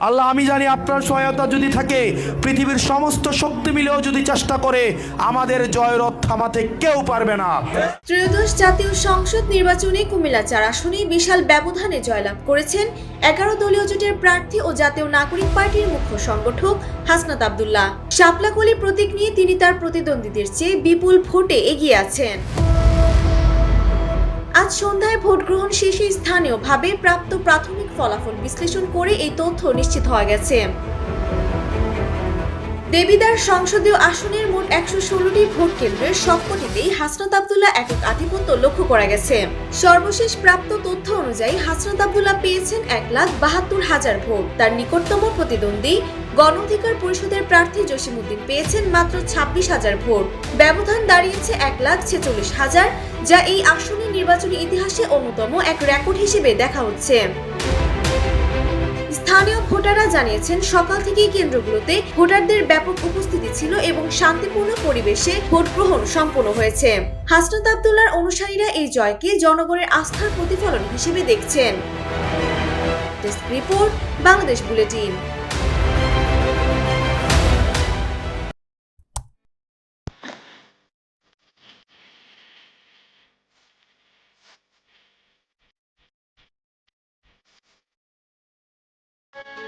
আল্লাহ, আমি জানি আপনার সহায়তা যদি থাকে, পৃথিবীর সমস্ত শক্তি মিলেও যদি চেষ্টা করে, আমাদের জয় রথ থামাতে কেউ পারবে না। ত্রয়োদশ জাতীয় সংসদ নির্বাচনে কুমিল্লা ৪ আসনে বিশাল ব্যবধানে জয়লাভ করেছেন 11 দলীয় জোটের প্রার্থী ও জাতীয় নাগরিক পার্টির মুখ্য সংগঠক হাসনাত আব্দুল্লাহ। শাপলাকলি প্রতীক নিয়ে তিনি তার প্রতিদ্বন্দ্বীদের চেয়ে বিপুল ভোটে এগিয়ে আছেন। আজ সন্ধ্যায় ভোট গ্রহণ শেষে স্থানীয়ভাবে প্রাপ্ত প্রাথমিক ফলাফল বিশ্লেষণ করে এই তথ্য নিশ্চিত হয়ে গেছে। দেবিদ্বার সংসদীয় আসনের মোট 116টি ভোট কেন্দ্রের সবকটিতেই হাসনাত আব্দুল্লাহ একক আধিপত্য লক্ষ্য করা গেছে। সর্বশেষ প্রাপ্ত তথ্য অনুযায়ী হাসনাত আব্দুল্লাহ পেয়েছেন 1,72,000 ভোট। তার নিকটতম প্রতিদ্বন্দ্বী গণ অধিকার পরিষদের প্রার্থী জসিমউদ্দিন পেয়েছেন মাত্র 26,000 ভোট। ব্যবধান দাঁড়িয়েছে 1,46,000, যা এই আসনের নির্বাচনী ইতিহাসে অন্যতম এক রেকর্ড হিসেবে দেখা হচ্ছে। স্থানীয় ভোটাররা জানিয়েছেন, সকাল থেকেই কেন্দ্রগুলোতে ভোটারদের ব্যাপক উপস্থিতি ছিল এবং শান্তিপূর্ণ পরিবেশে ভোট গ্রহণ সম্পন্ন হয়েছে। হাসনাত আব্দুল্লাহর অনুসারীরা এই জয়কে জনগণের আস্থার প্রতিফলন হিসেবে দেখছেন। Desk report, Bangladesh bulletin.